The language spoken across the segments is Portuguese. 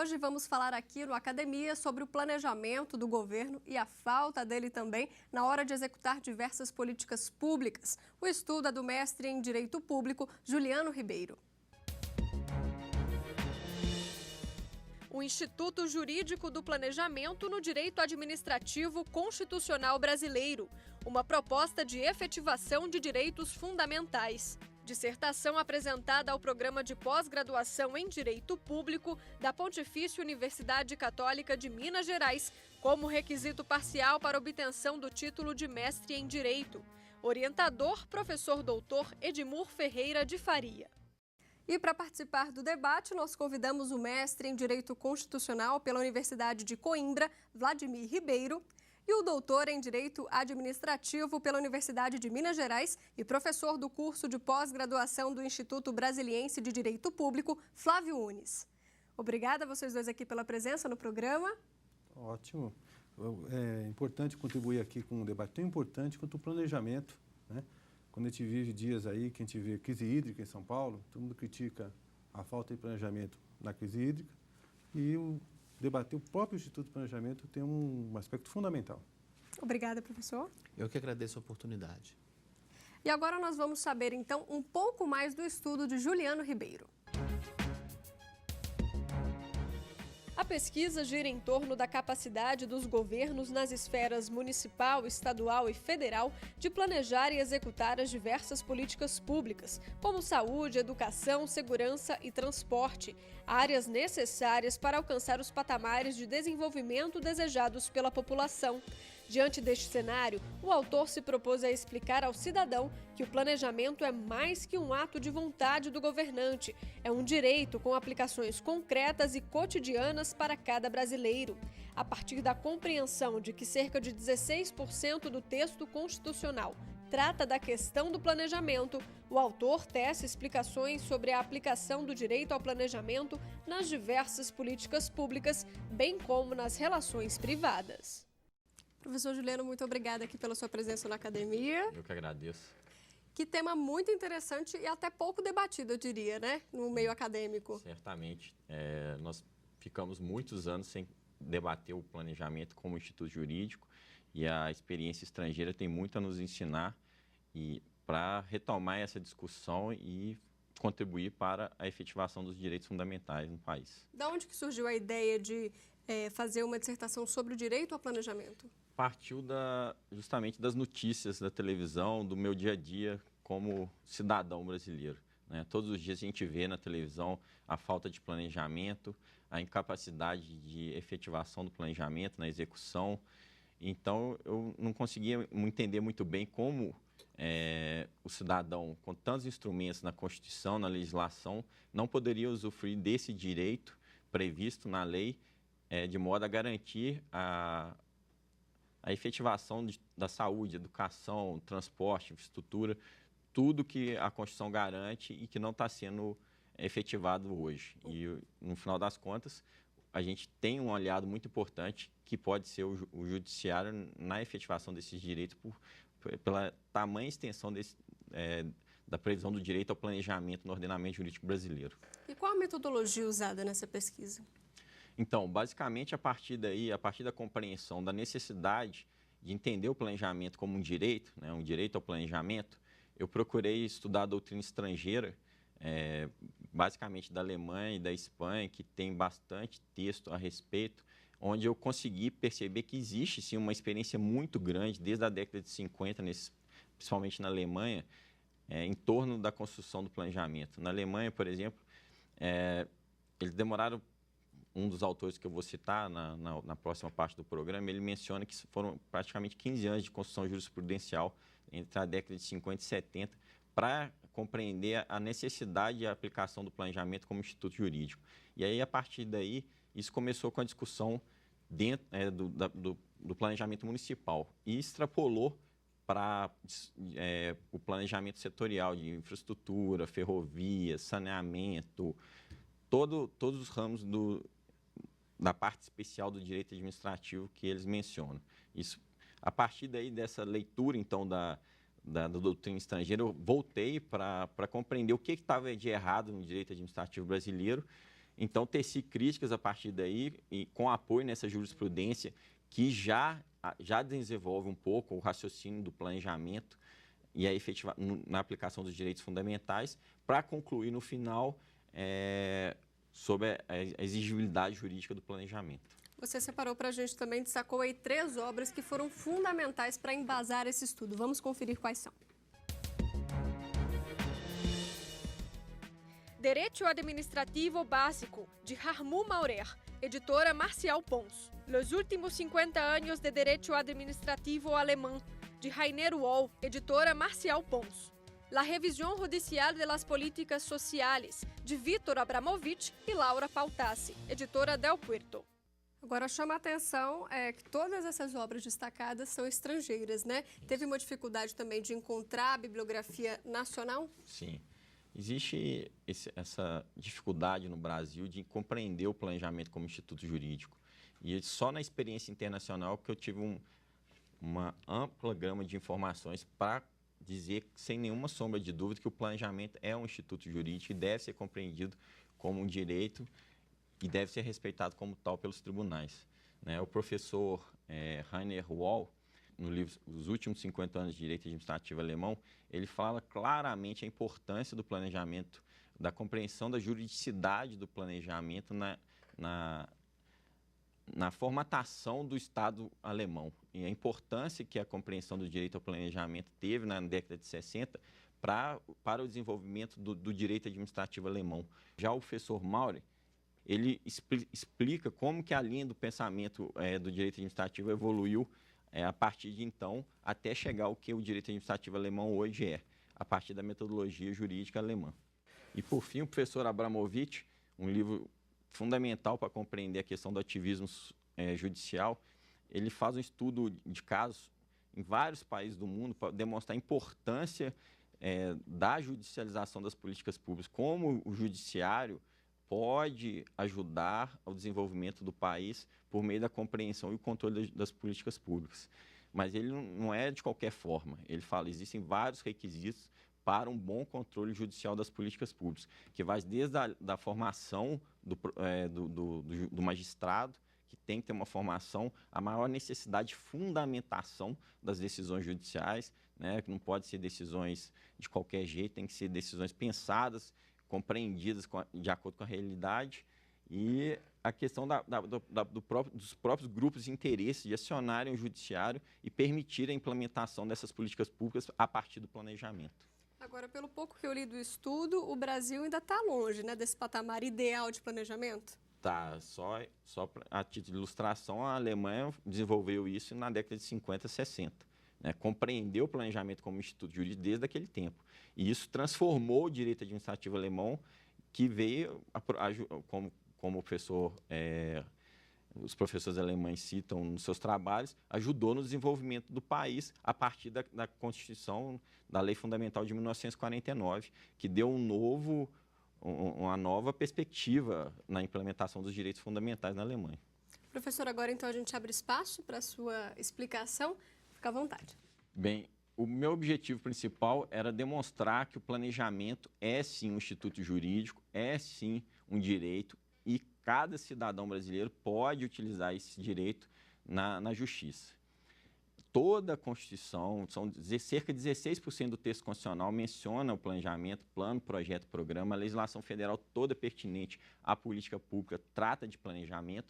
Hoje vamos falar aqui no Academia sobre o planejamento do governo e a falta dele também na hora de executar diversas políticas públicas. O estudo é do mestre em Direito Público, Juliano Ribeiro. O Instituto Jurídico do Planejamento no Direito Administrativo Constitucional Brasileiro, uma proposta de efetivação de direitos fundamentais. Dissertação apresentada ao Programa de Pós-Graduação em Direito Público da Pontifícia Universidade Católica de Minas Gerais, como requisito parcial para obtenção do título de mestre em Direito. Orientador, professor doutor Edmur Ferreira de Faria. E para participar do debate, nós convidamos o mestre em Direito Constitucional pela Universidade de Coimbra, Vladimir Ribeiro, e o doutor em Direito Administrativo pela Universidade de Minas Gerais e professor do curso de pós-graduação do Instituto Brasiliense de Direito Público, Flávio Unes. Obrigada a vocês dois aqui pela presença no programa. Ótimo. É importante contribuir aqui com um debate tão importante quanto o planejamento, né? Quando a gente vive dias aí que a gente vê crise hídrica em São Paulo, todo mundo critica a falta de planejamento na crise hídrica e debater o próprio Instituto de Planejamento tem um aspecto fundamental. Obrigada, professor. Eu que agradeço a oportunidade. E agora nós vamos saber, então, um pouco mais do estudo de Juliano Ribeiro. A pesquisa gira em torno da capacidade dos governos nas esferas municipal, estadual e federal de planejar e executar as diversas políticas públicas, como saúde, educação, segurança e transporte, áreas necessárias para alcançar os patamares de desenvolvimento desejados pela população. Diante deste cenário, o autor se propôs a explicar ao cidadão que o planejamento é mais que um ato de vontade do governante, é um direito com aplicações concretas e cotidianas para cada brasileiro. A partir da compreensão de que cerca de 16% do texto constitucional trata da questão do planejamento, o autor tece explicações sobre a aplicação do direito ao planejamento nas diversas políticas públicas, bem como nas relações privadas. Professor Juliano, muito obrigada aqui pela sua presença na academia. Eu que agradeço. Que tema muito interessante e até pouco debatido, eu diria, né? No meio acadêmico. Certamente. Nós ficamos muitos anos sem debater o planejamento como instituto jurídico e a experiência estrangeira tem muito a nos ensinar para retomar essa discussão e contribuir para a efetivação dos direitos fundamentais no país. Da onde que surgiu a ideia de fazer uma dissertação sobre o direito ao planejamento? Partiu justamente das notícias da televisão, do meu dia a dia como cidadão brasileiro, né? Todos os dias a gente vê na televisão a falta de planejamento, a incapacidade de efetivação do planejamento na execução. Então, eu não conseguia entender muito bem como o cidadão, com tantos instrumentos na Constituição, na legislação, não poderia usufruir desse direito previsto na lei de modo a garantir a efetivação da saúde, educação, transporte, infraestrutura, tudo que a Constituição garante e que não está sendo efetivado hoje. E, no final das contas, a gente tem um aliado muito importante que pode ser o judiciário na efetivação desses direitos pela tamanha extensão da previsão do direito ao planejamento no ordenamento jurídico brasileiro. E qual a metodologia usada nessa pesquisa? Então, basicamente, a partir da compreensão da necessidade de entender o planejamento como um direito, né, um direito ao planejamento, eu procurei estudar a doutrina estrangeira, basicamente da Alemanha e da Espanha, que tem bastante texto a respeito, onde eu consegui perceber que existe, sim, uma experiência muito grande, desde a década de 50, principalmente na Alemanha, em torno da construção do planejamento. Na Alemanha, por exemplo, eles demoraram. Um dos autores que eu vou citar na próxima parte do programa, ele menciona que foram praticamente 15 anos de construção jurisprudencial entre a década de 50 e 70 para compreender a necessidade e a aplicação do planejamento como instituto jurídico. E aí, a partir daí, isso começou com a discussão dentro do planejamento municipal e extrapolou para o planejamento setorial de infraestrutura, ferrovia, saneamento, todos os ramos da parte especial do direito administrativo que eles mencionam. Isso, a partir daí dessa leitura, então, da doutrina estrangeira, eu voltei para compreender o que estava de errado no direito administrativo brasileiro Então, teci críticas a partir daí, e com apoio nessa jurisprudência, que já desenvolve um pouco o raciocínio do planejamento e na aplicação dos direitos fundamentais, para concluir no final sobre a exigibilidade jurídica do planejamento. Você separou para a gente também, destacou aí 3 obras que foram fundamentais para embasar esse estudo. Vamos conferir quais são. Direito Administrativo Básico, de Harmou Maurer, editora Marcial Pons. Los últimos 50 anos de Direito Administrativo Alemão, de Rainer Woll, editora Marcial Pons. La Revisión Judicial de las Políticas Sociales, de Vítor Abramovich e Laura Pautassi, editora Del Puerto. Agora, chama a atenção que todas essas obras destacadas são estrangeiras, né? Teve uma dificuldade também de encontrar a bibliografia nacional? Sim. Existe essa dificuldade no Brasil de compreender o planejamento como instituto jurídico. E só na experiência internacional que eu tive uma ampla gama de informações para dizer, sem nenhuma sombra de dúvida, que o planejamento é um instituto jurídico e deve ser compreendido como um direito e deve ser respeitado como tal pelos tribunais. O professor Rainer Woll, no livro Os Últimos 50 Anos de Direito Administrativo Alemão, ele fala claramente a importância do planejamento, da compreensão da juridicidade do planejamento na formatação do Estado alemão e a importância que a compreensão do direito ao planejamento teve na década de 60 para o desenvolvimento do direito administrativo alemão. Já o professor Maurer, ele explica como que a linha do pensamento do direito administrativo evoluiu a partir de então até chegar ao que o direito administrativo alemão hoje é, a partir da metodologia jurídica alemã. E, por fim, o professor Abramovich, um livro fundamental para compreender a questão do ativismo judicial, ele faz um estudo de casos em vários países do mundo para demonstrar a importância da judicialização das políticas públicas, como o judiciário pode ajudar ao desenvolvimento do país por meio da compreensão e o controle das políticas públicas. Mas ele não é de qualquer forma. Ele fala que existem vários requisitos para um bom controle judicial das políticas públicas, que vai desde a formação do magistrado, que tem que ter uma formação, a maior necessidade de fundamentação das decisões judiciais, que não pode ser decisões de qualquer jeito, tem que ser decisões pensadas, compreendidas de acordo com a realidade, e a questão dos próprios grupos de interesse de acionarem o judiciário e permitirem a implementação dessas políticas públicas a partir do planejamento. Agora, pelo pouco que eu li do estudo, o Brasil ainda está longe, desse patamar ideal de planejamento? Tá, só a título de ilustração, a Alemanha desenvolveu isso na década de 50, 60. Compreendeu o planejamento como instituto jurídico desde aquele tempo. E isso transformou o direito administrativo alemão, que veio, como os professores alemães citam nos seus trabalhos, ajudou no desenvolvimento do país a partir da Constituição, da Lei Fundamental de 1949, que deu uma nova perspectiva na implementação dos direitos fundamentais na Alemanha. Professor, agora então a gente abre espaço para a sua explicação. Fica à vontade. Bem, o meu objetivo principal era demonstrar que o planejamento é sim um instituto jurídico, é sim um direito e cada cidadão brasileiro pode utilizar esse direito na justiça. Toda a Constituição, cerca de 16% do texto constitucional menciona o planejamento, plano, projeto, programa. A legislação federal toda pertinente à política pública trata de planejamento.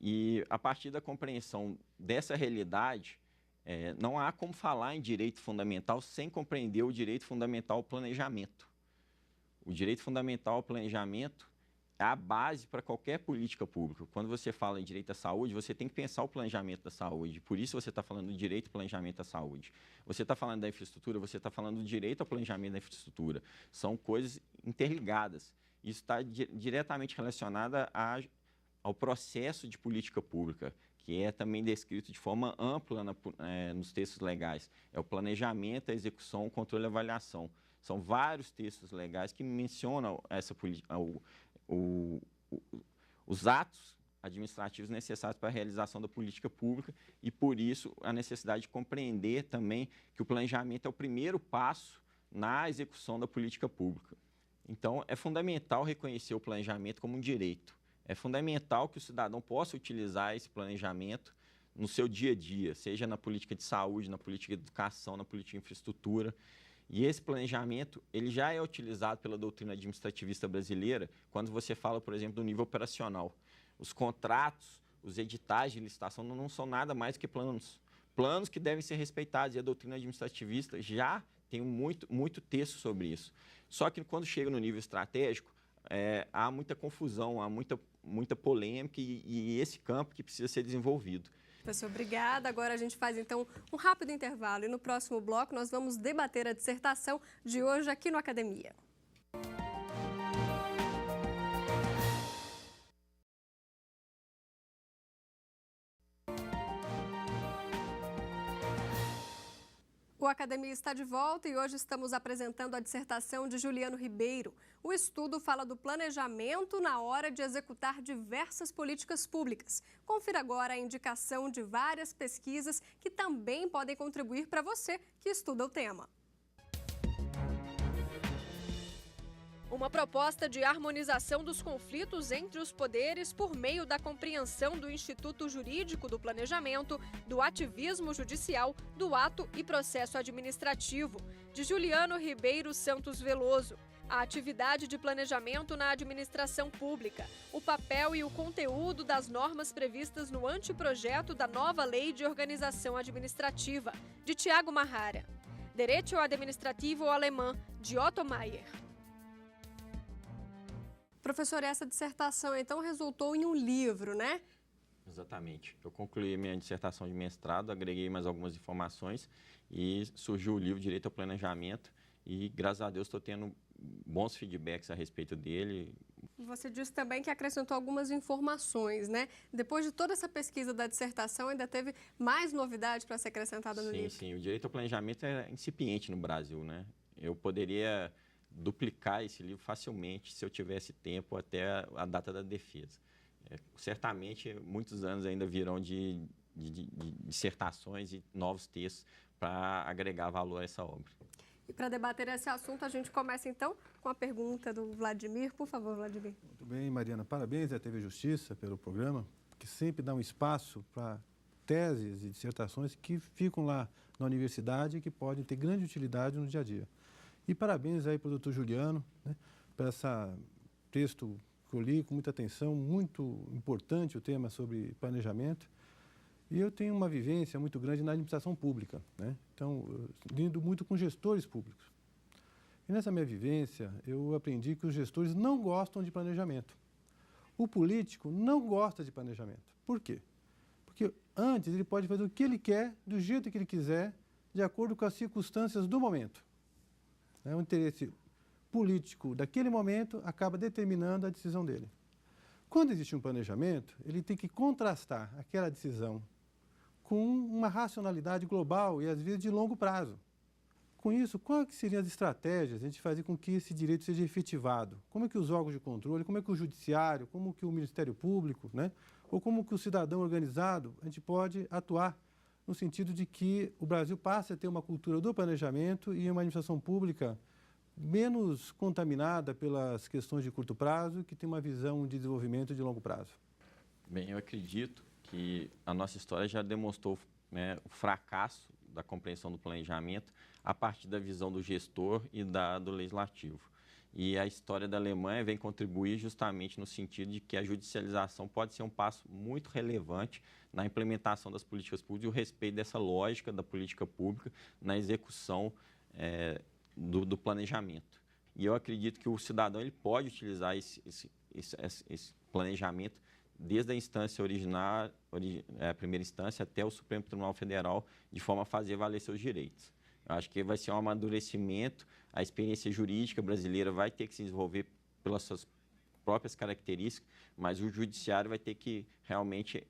E, a partir da compreensão dessa realidade, não há como falar em direito fundamental sem compreender o direito fundamental ao planejamento. O direito fundamental ao planejamento é a base para qualquer política pública. Quando você fala em direito à saúde, você tem que pensar o planejamento da saúde. Por isso você está falando do direito ao planejamento da saúde. Você está falando da infraestrutura, você está falando do direito ao planejamento da infraestrutura. São coisas interligadas. Isso está diretamente relacionado ao processo de política pública, que é também descrito de forma ampla nos textos legais. É o planejamento, a execução, o controle e a avaliação. São vários textos legais que mencionam os atos administrativos necessários para a realização da política pública e, por isso, a necessidade de compreender também que o planejamento é o primeiro passo na execução da política pública. Então, é fundamental reconhecer o planejamento como um direito. É fundamental que o cidadão possa utilizar esse planejamento no seu dia a dia, seja na política de saúde, na política de educação, na política de infraestrutura. E esse planejamento, ele já é utilizado pela doutrina administrativista brasileira quando você fala, por exemplo, do nível operacional. Os contratos, os editais de licitação não são nada mais do que planos. Planos que devem ser respeitados, e a doutrina administrativista já tem muito texto sobre isso. Só que quando chega no nível estratégico, há muita confusão, há muita polêmica e esse campo que precisa ser desenvolvido. Professor, obrigada. Agora a gente faz, então, um rápido intervalo e no próximo bloco nós vamos debater a dissertação de hoje aqui no Academia. O Academia está de volta e hoje estamos apresentando a dissertação de Juliano Ribeiro. O estudo fala do planejamento na hora de executar diversas políticas públicas. Confira agora a indicação de várias pesquisas que também podem contribuir para você que estuda o tema. Uma proposta de harmonização dos conflitos entre os poderes por meio da compreensão do Instituto Jurídico do Planejamento, do ativismo judicial, do ato e processo administrativo, de Juliano Ribeiro Santos Veloso. A atividade de planejamento na administração pública, o papel e o conteúdo das normas previstas no anteprojeto da nova Lei de Organização Administrativa, de Tiago Marrara. Direito Administrativo Alemão, de Otto Maier. Professor, essa dissertação, então, resultou em um livro, né? Exatamente. Eu concluí minha dissertação de mestrado, agreguei mais algumas informações e surgiu o livro Direito ao Planejamento e, graças a Deus, estou tendo bons feedbacks a respeito dele. Você disse também que acrescentou algumas informações, né? Depois de toda essa pesquisa da dissertação, ainda teve mais novidades para ser acrescentada no livro? Sim. O Direito ao Planejamento é incipiente no Brasil, né? Eu poderia duplicar esse livro facilmente se eu tivesse tempo até a data da defesa. Certamente, muitos anos ainda virão de dissertações e novos textos para agregar valor a essa obra. E para debater esse assunto, a gente começa então com a pergunta do Vladimir. Por favor, Vladimir. Muito bem, Mariana. Parabéns à TV Justiça pelo programa, que sempre dá um espaço para teses e dissertações que ficam lá na universidade e que podem ter grande utilidade no dia a dia. E parabéns aí para o doutor Juliano, né, por esse texto que eu li com muita atenção, muito importante o tema sobre planejamento. E eu tenho uma vivência muito grande na administração pública, né? Então, lido muito com gestores públicos. E nessa minha vivência, eu aprendi que os gestores não gostam de planejamento. O político não gosta de planejamento. Por quê? Porque antes ele pode fazer o que ele quer, do jeito que ele quiser, de acordo com as circunstâncias do momento. O interesse político daquele momento acaba determinando a decisão dele. Quando existe um planejamento, ele tem que contrastar aquela decisão com uma racionalidade global e, às vezes, de longo prazo. Com isso, quais seriam as estratégias de a gente fazer com que esse direito seja efetivado? Como é que os órgãos de controle, como é que o judiciário, como que o Ministério Público, né? Ou como que o cidadão organizado, a gente pode atuar no sentido de que o Brasil passe a ter uma cultura do planejamento e uma administração pública menos contaminada pelas questões de curto prazo, que tem uma visão de desenvolvimento de longo prazo. Bem, eu acredito que a nossa história já demonstrou, né, o fracasso da compreensão do planejamento a partir da visão do gestor e do legislativo. E a história da Alemanha vem contribuir justamente no sentido de que a judicialização pode ser um passo muito relevante na implementação das políticas públicas e o respeito dessa lógica da política pública na execução do planejamento. E eu acredito que o cidadão ele pode utilizar esse planejamento desde a instância original, a primeira instância, até o Supremo Tribunal Federal, de forma a fazer valer seus direitos. Eu acho que vai ser um amadurecimento, a experiência jurídica brasileira vai ter que se desenvolver pelas suas próprias características, mas o judiciário vai ter que realmente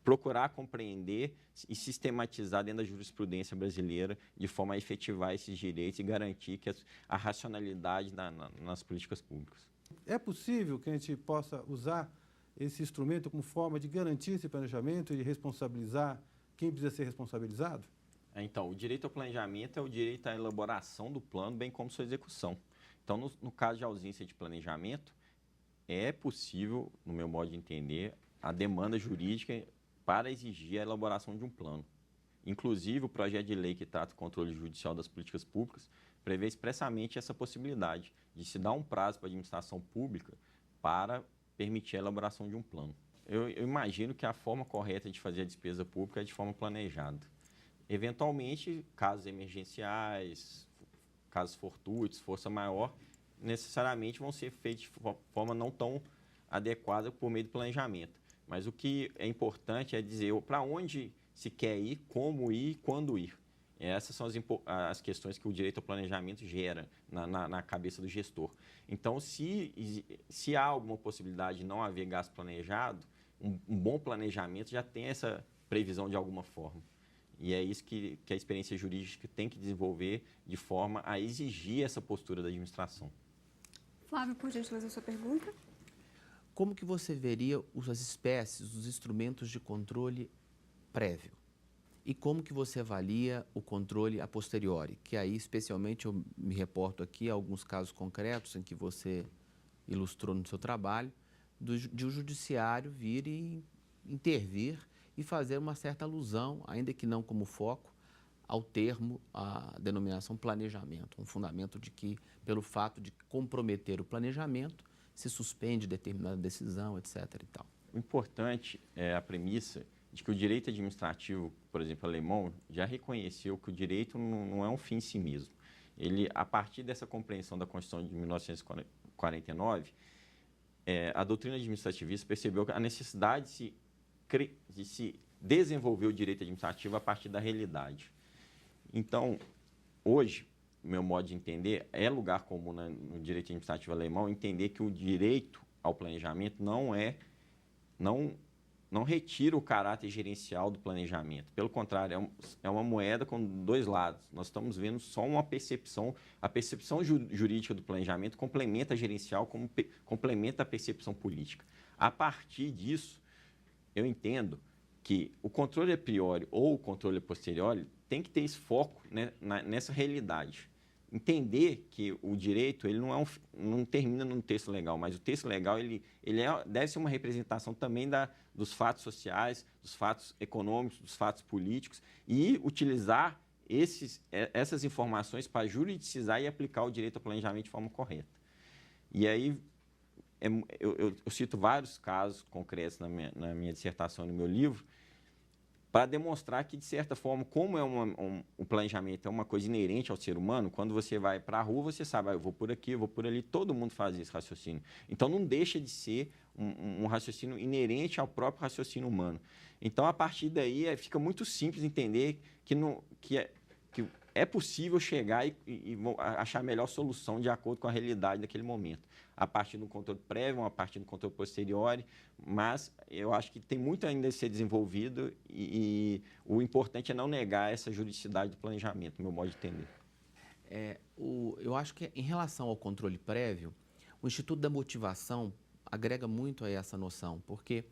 procurar compreender e sistematizar dentro da jurisprudência brasileira de forma a efetivar esses direitos e garantir que a racionalidade nas políticas públicas. É possível que a gente possa usar esse instrumento como forma de garantir esse planejamento e responsabilizar quem precisa ser responsabilizado? Então, o direito ao planejamento é o direito à elaboração do plano, bem como sua execução. Então, no caso de ausência de planejamento, é possível, no meu modo de entender, a demanda jurídica para exigir a elaboração de um plano. Inclusive, o projeto de lei que trata o controle judicial das políticas públicas prevê expressamente essa possibilidade de se dar um prazo para a administração pública para permitir a elaboração de um plano. Eu imagino que a forma correta de fazer a despesa pública é de forma planejada. Eventualmente, casos emergenciais, casos fortuitos, força maior, necessariamente vão ser feitos de forma não tão adequada por meio do planejamento. Mas o que é importante é dizer para onde se quer ir, como ir e quando ir. Essas são as questões que o direito ao planejamento gera na cabeça do gestor. Então, se há alguma possibilidade de não haver gasto planejado, um bom planejamento já tem essa previsão de alguma forma. E é isso que a experiência jurídica tem que desenvolver de forma a exigir essa postura da administração. Flávio, por gentileza, a sua pergunta. Como que você veria as espécies, os instrumentos de controle prévio? E como que você avalia o controle a posteriori? Que aí, especialmente, eu me reporto aqui a alguns casos concretos em que você ilustrou no seu trabalho, de o judiciário vir e intervir e fazer uma certa alusão, ainda que não como foco, ao termo, a denominação planejamento, um fundamento de que, pelo fato de comprometer o planejamento, se suspende determinada decisão, etc. e tal. O importante é a premissa de que o direito administrativo, por exemplo, alemão, já reconheceu que o direito não é um fim em si mesmo. Ele, a partir dessa compreensão da Constituição de 1949, a doutrina administrativista percebeu a necessidade de se desenvolver o direito administrativo a partir da realidade. Então, hoje, meu modo de entender, é lugar comum no direito administrativo alemão entender que o direito ao planejamento não retira o caráter gerencial do planejamento. Pelo contrário, é uma moeda com dois lados. Nós estamos vendo só uma percepção. A percepção jurídica do planejamento complementa a gerencial, como complementa a percepção política. A partir disso, eu entendo que o controle a priori ou o controle a posteriori tem que ter esse foco, né, nessa realidade. Entender que o direito ele não termina no texto legal, mas o texto legal deve ser uma representação também dos fatos sociais, dos fatos econômicos, dos fatos políticos e utilizar essas informações para juridicizar e aplicar o direito ao planejamento de forma correta. E aí eu cito vários casos concretos na minha dissertação e no meu livro, para demonstrar que, de certa forma, como o planejamento é uma coisa inerente ao ser humano, quando você vai para a rua, você sabe, eu vou por aqui, eu vou por ali, todo mundo faz esse raciocínio. Então, não deixa de ser um raciocínio inerente ao próprio raciocínio humano. Então, a partir daí, fica muito simples entender que é possível chegar e achar a melhor solução de acordo com a realidade daquele momento. A partir do controle prévio, a partir do controle posteriori, mas eu acho que tem muito ainda a ser desenvolvido e o importante é não negar essa juridicidade do planejamento, no meu modo de entender. Eu acho que, em relação ao controle prévio, o Instituto da Motivação agrega muito a essa noção, porque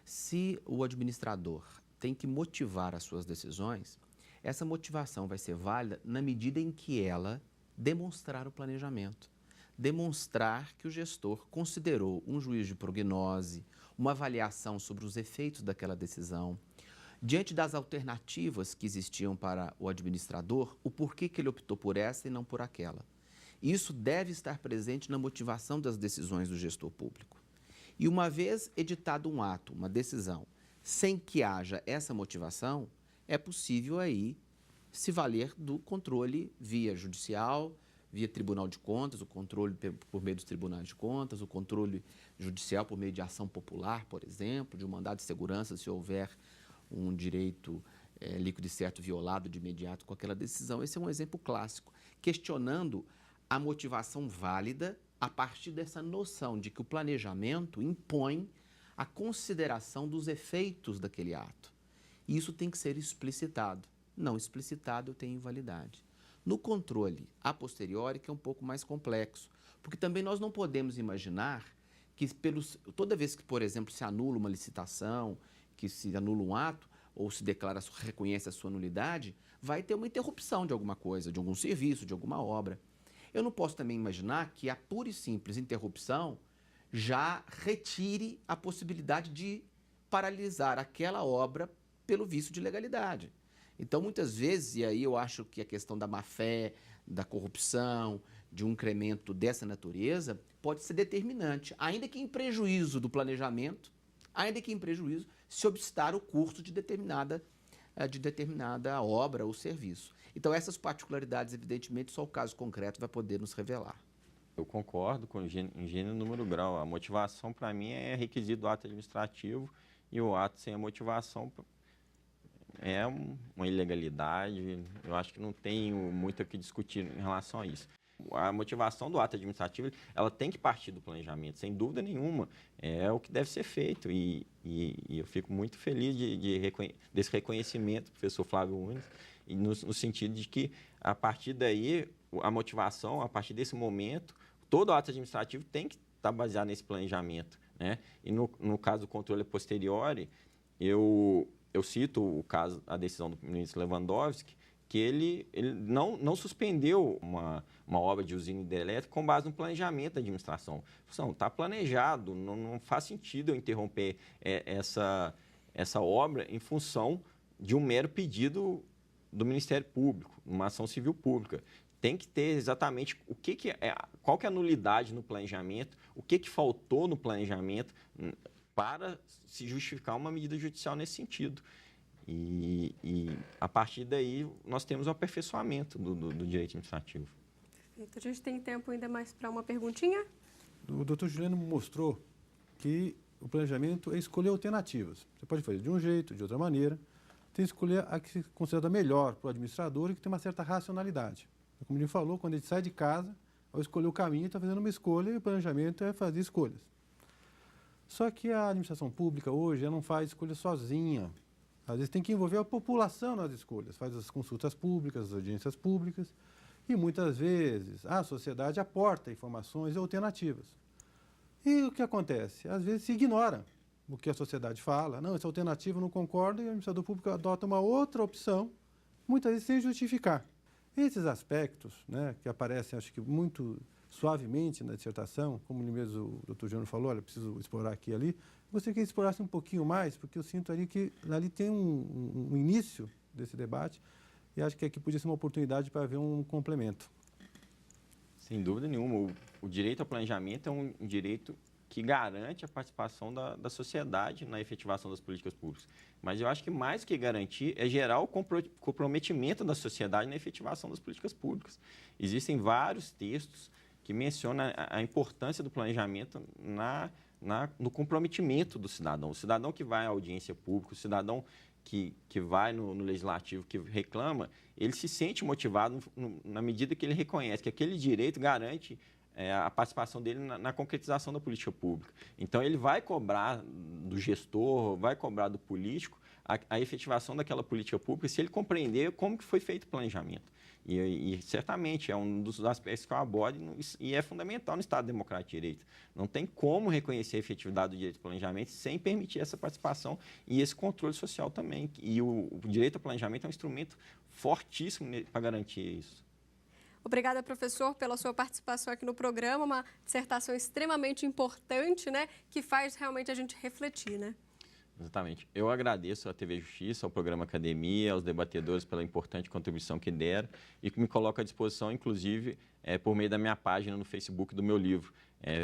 se o administrador tem que motivar as suas decisões, essa motivação vai ser válida na medida em que ela demonstrar o planejamento. Demonstrar que o gestor considerou um juízo de prognose, uma avaliação sobre os efeitos daquela decisão, diante das alternativas que existiam para o administrador, o porquê que ele optou por essa e não por aquela. Isso deve estar presente na motivação das decisões do gestor público. E uma vez editado um ato, uma decisão, sem que haja essa motivação, é possível aí se valer do controle via judicial, via Tribunal de Contas, o controle por meio dos tribunais de contas, o controle judicial por meio de ação popular, por exemplo, de um mandado de segurança, se houver um direito líquido e certo violado de imediato com aquela decisão. Esse é um exemplo clássico, questionando a motivação válida a partir dessa noção de que o planejamento impõe a consideração dos efeitos daquele ato. E isso tem que ser explicitado. Não explicitado, tem invalidade. No controle a posteriori, que é um pouco mais complexo, porque também nós não podemos imaginar que toda vez que, por exemplo, se anula uma licitação, que se anula um ato, ou se reconhece a sua nulidade, vai ter uma interrupção de alguma coisa, de algum serviço, de alguma obra. Eu não posso também imaginar que a pura e simples interrupção já retire a possibilidade de paralisar aquela obra pelo vício de legalidade. Então, muitas vezes, e aí eu acho que a questão da má-fé, da corrupção, de um incremento dessa natureza, pode ser determinante, ainda que em prejuízo do planejamento, ainda que em prejuízo, se obstar o curso de determinada obra ou serviço. Então, essas particularidades, evidentemente, só o caso concreto vai poder nos revelar. Eu concordo com em gênero, número, grau. A motivação, para mim, é requisito do ato administrativo e o ato sem a motivação é uma ilegalidade. Eu acho que não tenho muito o que discutir em relação a isso. A motivação do ato administrativo, ela tem que partir do planejamento, sem dúvida nenhuma. É o que deve ser feito. E eu fico muito feliz desse reconhecimento do professor Flávio Unes, no sentido de que, a partir daí, a motivação, a partir desse momento, todo ato administrativo tem que estar baseado nesse planejamento, né? E no caso do controle posteriori, eu cito o caso, a decisão do ministro Lewandowski, que ele não suspendeu uma obra de usina hidrelétrica com base no planejamento da administração. Está planejado, não faz sentido eu interromper essa obra em função de um mero pedido do Ministério Público, uma ação civil pública. Tem que ter exatamente qual que é a nulidade no planejamento, o que faltou no planejamento para se justificar uma medida judicial nesse sentido. E a partir daí, nós temos o aperfeiçoamento do direito administrativo. Perfeito. A gente tem tempo ainda mais para uma perguntinha? O doutor Juliano mostrou que o planejamento é escolher alternativas. Você pode fazer de um jeito, de outra maneira. Tem que escolher a que se considera melhor para o administrador e que tem uma certa racionalidade. Como ele falou, quando a gente sai de casa, ao escolher o caminho, está fazendo uma escolha e o planejamento é fazer escolhas. Só que a administração pública hoje ela não faz escolha sozinha. Às vezes tem que envolver a população nas escolhas, faz as consultas públicas, as audiências públicas e muitas vezes a sociedade aporta informações e alternativas. E o que acontece? Às vezes se ignora o que a sociedade fala. Não, essa alternativa eu não concordo e o administrador público adota uma outra opção, muitas vezes sem justificar. Esses aspectos, né, que aparecem, acho que muito suavemente na dissertação, como mesmo o Dr. Júnior falou, olha, preciso explorar aqui e ali, gostaria que explorasse um pouquinho mais, porque eu sinto ali que ali tem um início desse debate e acho que aqui podia ser uma oportunidade para haver um complemento. Sem dúvida nenhuma. O direito ao planejamento é um direito que garante a participação da sociedade na efetivação das políticas públicas. Mas eu acho que mais que garantir é gerar o comprometimento da sociedade na efetivação das políticas públicas. Existem vários textos que mencionam a importância do planejamento no comprometimento do cidadão. O cidadão que vai à audiência pública, o cidadão que vai no legislativo, que reclama, ele se sente motivado na medida que ele reconhece que aquele direito garante a participação dele na concretização da política pública. Então, ele vai cobrar do gestor, vai cobrar do político a efetivação daquela política pública se ele compreender como que foi feito o planejamento. E certamente é um dos aspectos que eu abordo e é fundamental no Estado Democrático de Direito. Não tem como reconhecer a efetividade do direito de planejamento sem permitir essa participação e esse controle social também. E o direito ao planejamento é um instrumento fortíssimo para garantir isso. Obrigada, professor, pela sua participação aqui no programa, uma dissertação extremamente importante, né, que faz realmente a gente refletir, né? Exatamente. Eu agradeço à TV Justiça, ao programa Academia, aos debatedores pela importante contribuição que deram e que me coloco à disposição, inclusive, por meio da minha página no Facebook do meu livro,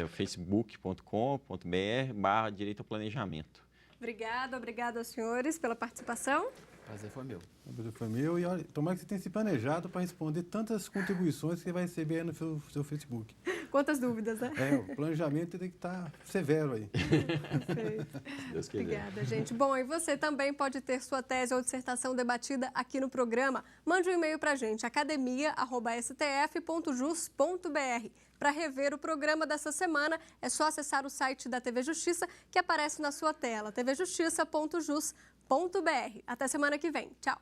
facebook.com.br/direito ao planejamento. Obrigada aos senhores pela participação. Prazer foi meu. O prazer foi meu e olha, tomara que você tenha se planejado para responder tantas contribuições que você vai receber aí no seu Facebook. Quantas dúvidas, né? O planejamento tem que estar severo aí. Perfeito. Deus quiser. Obrigada, gente. Bom, e você também pode ter sua tese ou dissertação debatida aqui no programa. Mande um e-mail para a gente, academia@stf.jus.br. Para rever o programa dessa semana, é só acessar o site da TV Justiça, que aparece na sua tela, tvjustiça.jus.br. Até semana que vem. Tchau!